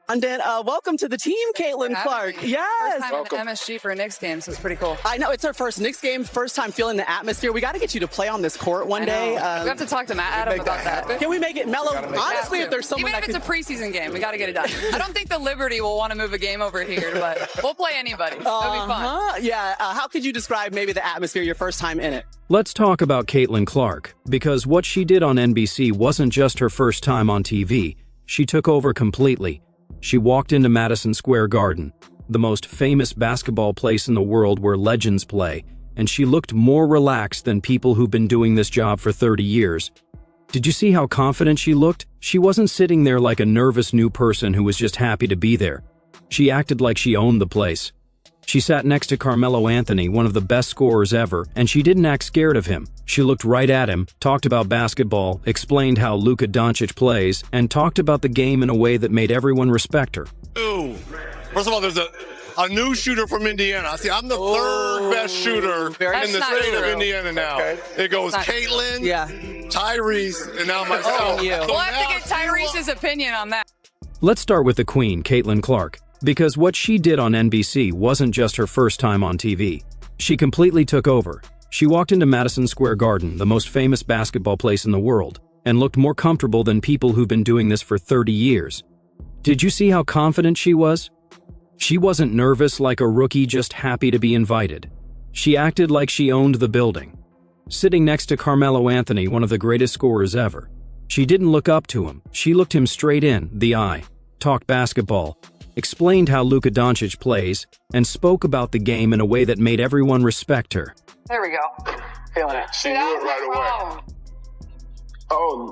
London. Welcome to the team, Caitlin Clark. Yes. First time in MSG for a Knicks game, so it's pretty cool. I know, it's our first Knicks game, first time feeling the atmosphere. We got to get you to play on this court one day. We have to talk to Adam about that. Can we make it mellow? Honestly, if there's someone Even if it's a preseason game, we got to get it done. I don't think the Liberty will want to move a game over here, but we'll play anybody. It'll be fun. Yeah. How could you describe maybe the atmosphere your first time in it? Let's talk about Caitlin Clark, because what she did on NBC wasn't just her first time on TV. She took over completely. She walked into Madison Square Garden, the most famous basketball place in the world where legends play, and she looked more relaxed than people who've been doing this job for 30 years. Did you see how confident she looked? She wasn't sitting there like a nervous new person who was just happy to be there. She acted like she owned the place. She sat next to Carmelo Anthony, one of the best scorers ever, and she didn't act scared of him. She looked right at him, talked about basketball, explained how Luka Doncic plays, and talked about the game in a way that made everyone respect her. Ooh. First of all, there's a new shooter from Indiana. See, I'm the third best shooter in the state of Indiana now. Okay. It goes Caitlin, Tyrese, and now myself. We'll have to get Tyrese's opinion on that. Let's start with the queen, Caitlin Clark. Because what she did on NBC wasn't just her first time on TV. She completely took over. She walked into Madison Square Garden, the most famous basketball place in the world, and looked more comfortable than people who've been doing this for 30 years. Did you see how confident she was? She wasn't nervous like a rookie just happy to be invited. She acted like she owned the building. Sitting next to Carmelo Anthony, one of the greatest scorers ever. She didn't look up to him. She looked him straight in the eye, talked basketball, explained how Luka Doncic plays, and spoke about the game in a way that made everyone respect her. There we go. Feeling it. She knew it right away. Oh.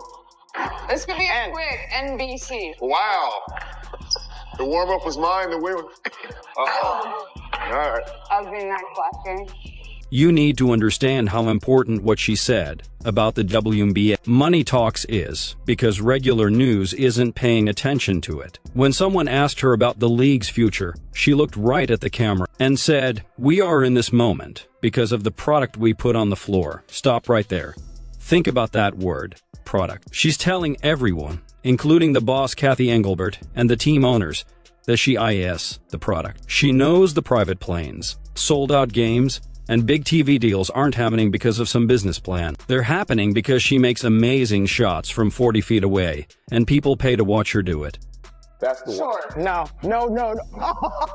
This could be a quick NBC. Wow. The warm-up was mine, the win. All right. I was being nice last game. You need to understand how important what she said about the WNBA money talks is, because regular news isn't paying attention to it. When someone asked her about the league's future, she looked right at the camera and said, "We are in this moment because of the product we put on the floor." Stop right there. Think about that word, product. She's telling everyone, including the boss Kathy Engelbert and the team owners, that she is the product. She knows the private planes, sold-out games, and big TV deals aren't happening because of some business plan. They're happening because she makes amazing shots from 40 feet away, and people pay to watch her do it. That's the one. No.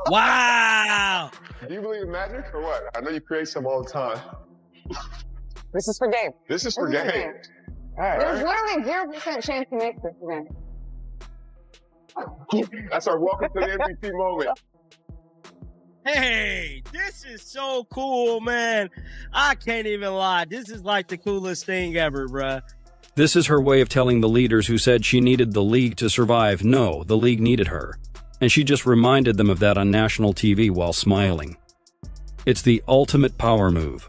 Wow! Do you believe in magic or what? I know you create some all the time. This is for game. This is for game. All right. There's literally 0% chance to make this event. That's our welcome to the NBC moment. Hey, this is so cool, man. I can't even lie. This is like the coolest thing ever, bruh. This is her way of telling the leaders who said she needed the league to survive, no, the league needed her. And she just reminded them of that on national TV while smiling. It's the ultimate power move.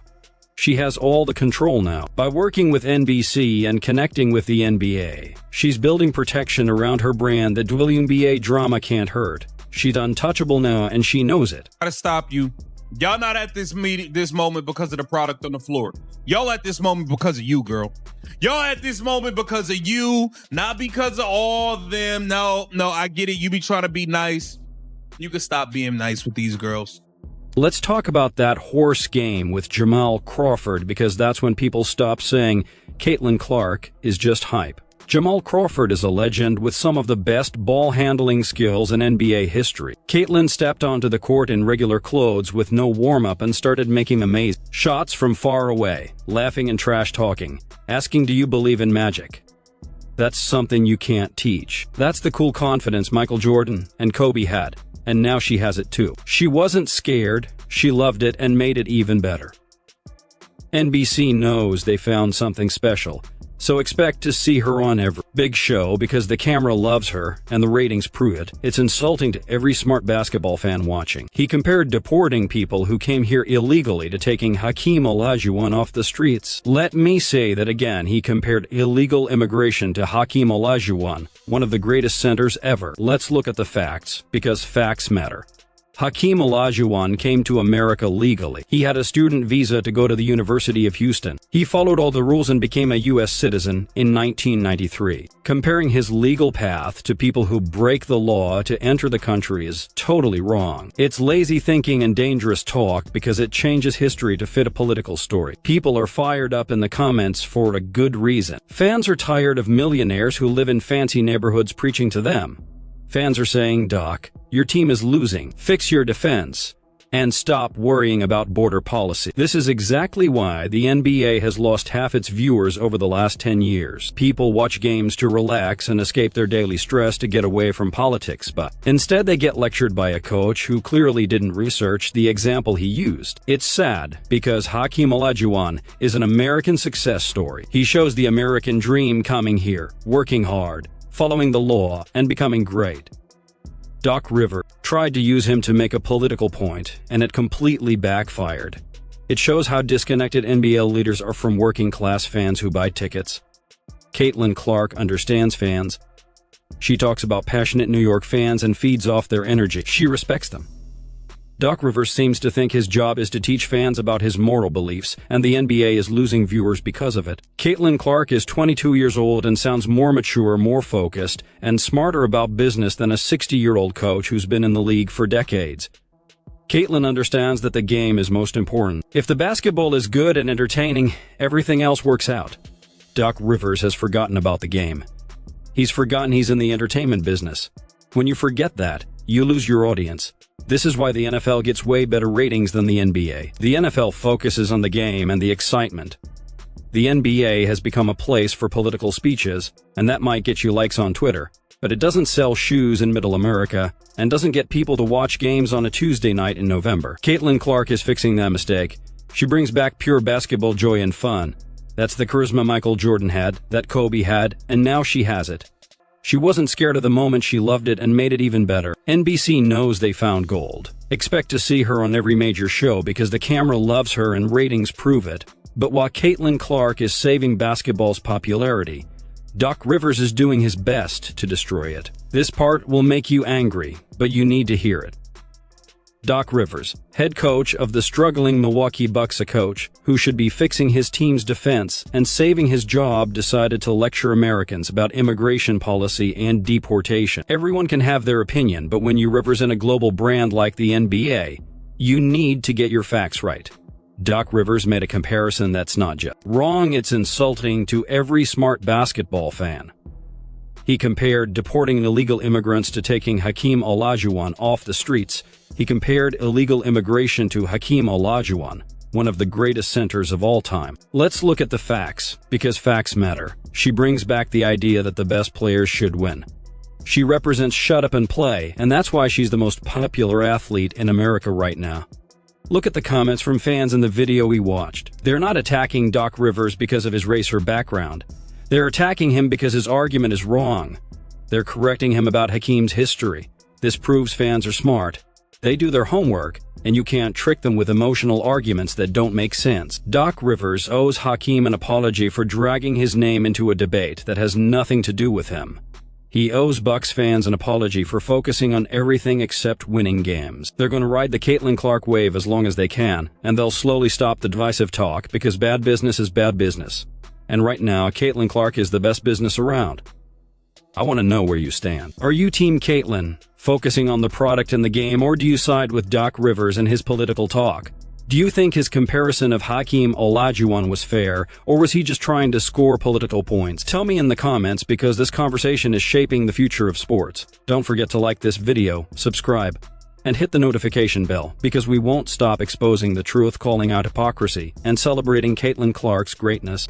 She has all the control now. By working with NBC and connecting with the NBA, she's building protection around her brand that WNBA drama can't hurt. She's untouchable now, and she knows it. Gotta stop you. Y'all not at this moment because of the product on the floor. Y'all at this moment because of you, girl. Y'all at this moment because of you, not because of all of them. No, I get it. You be trying to be nice. You can stop being nice with these girls. Let's talk about that horse game with Jamal Crawford, because that's when people stop saying Caitlin Clark is just hype. Jamal Crawford is a legend with some of the best ball handling skills in NBA history. Caitlin stepped onto the court in regular clothes with no warm-up and started making amazing shots from far away, laughing and trash-talking, asking, "Do you believe in magic?" That's something you can't teach. That's the cool confidence Michael Jordan and Kobe had, and now she has it too. She wasn't scared, she loved it and made it even better. NBC knows they found something special, so expect to see her on every big show because the camera loves her and the ratings prove it. It's insulting to every smart basketball fan watching. He compared deporting people who came here illegally to taking Hakeem Olajuwon off the streets. Let me say that again, he compared illegal immigration to Hakeem Olajuwon, one of the greatest centers ever. Let's look at the facts, because facts matter. Hakeem Olajuwon came to America legally. He had a student visa to go to the University of Houston. He followed all the rules and became a U.S. citizen in 1993. Comparing his legal path to people who break the law to enter the country is totally wrong. It's lazy thinking and dangerous talk because it changes history to fit a political story. People are fired up in the comments for a good reason. Fans are tired of millionaires who live in fancy neighborhoods preaching to them. Fans are saying, "Doc, your team is losing. Fix your defense. And stop worrying about border policy." This is exactly why the NBA has lost half its viewers over the last 10 years. People watch games to relax and escape their daily stress to get away from politics, but instead they get lectured by a coach who clearly didn't research the example he used. It's sad because Hakeem Olajuwon is an American success story. He shows the American dream coming here, working hard, following the law, and becoming great. Doc Rivers tried to use him to make a political point, and it completely backfired. It shows how disconnected NBL leaders are from working-class fans who buy tickets. Caitlin Clark understands fans. She talks about passionate New York fans and feeds off their energy. She respects them. Doc Rivers seems to think his job is to teach fans about his moral beliefs, and the NBA is losing viewers because of it. Caitlin Clark is 22 years old and sounds more mature, more focused, and smarter about business than a 60-year-old coach who's been in the league for decades. Caitlin understands that the game is most important. If the basketball is good and entertaining, everything else works out. Doc Rivers has forgotten about the game. He's forgotten he's in the entertainment business. When you forget that, you lose your audience. This is why the NFL gets way better ratings than the NBA. The NFL focuses on the game and the excitement. The NBA has become a place for political speeches, and that might get you likes on Twitter, but it doesn't sell shoes in Middle America and doesn't get people to watch games on a Tuesday night in November. Caitlin Clark is fixing that mistake. She brings back pure basketball joy and fun. That's the charisma Michael Jordan had, that Kobe had, and now she has it. She wasn't scared of the moment, she loved it and made it even better. NBC knows they found gold. Expect to see her on every major show because the camera loves her and ratings prove it. But while Caitlin Clark is saving basketball's popularity, Doc Rivers is doing his best to destroy it. This part will make you angry, but you need to hear it. Doc Rivers, head coach of the struggling Milwaukee Bucks, a coach who should be fixing his team's defense and saving his job, decided to lecture Americans about immigration policy and deportation. Everyone can have their opinion, but when you represent a global brand like the NBA, you need to get your facts right. Doc Rivers made a comparison that's not just wrong, it's insulting to every smart basketball fan. He compared deporting illegal immigrants to taking Hakeem Olajuwon off the streets. He compared illegal immigration to Hakeem Olajuwon, one of the greatest centers of all time. Let's look at the facts, because facts matter. She brings back the idea that the best players should win. She represents shut up and play, and that's why she's the most popular athlete in America right now. Look at the comments from fans in the video we watched. They're not attacking Doc Rivers because of his race or background. They're attacking him because his argument is wrong. They're correcting him about Hakeem's history. This proves fans are smart. They do their homework, and you can't trick them with emotional arguments that don't make sense. Doc Rivers owes Hakeem an apology for dragging his name into a debate that has nothing to do with him. He owes Bucks fans an apology for focusing on everything except winning games. They're going to ride the Caitlin Clark wave as long as they can, and they'll slowly stop the divisive talk because bad business is bad business. And right now, Caitlin Clark is the best business around. I want to know where you stand. Are you Team Caitlin, focusing on the product and the game, or do you side with Doc Rivers and his political talk? Do you think his comparison of Hakeem Olajuwon was fair, or was he just trying to score political points? Tell me in the comments because this conversation is shaping the future of sports. Don't forget to like this video, subscribe, and hit the notification bell because we won't stop exposing the truth, calling out hypocrisy, and celebrating Caitlin Clark's greatness.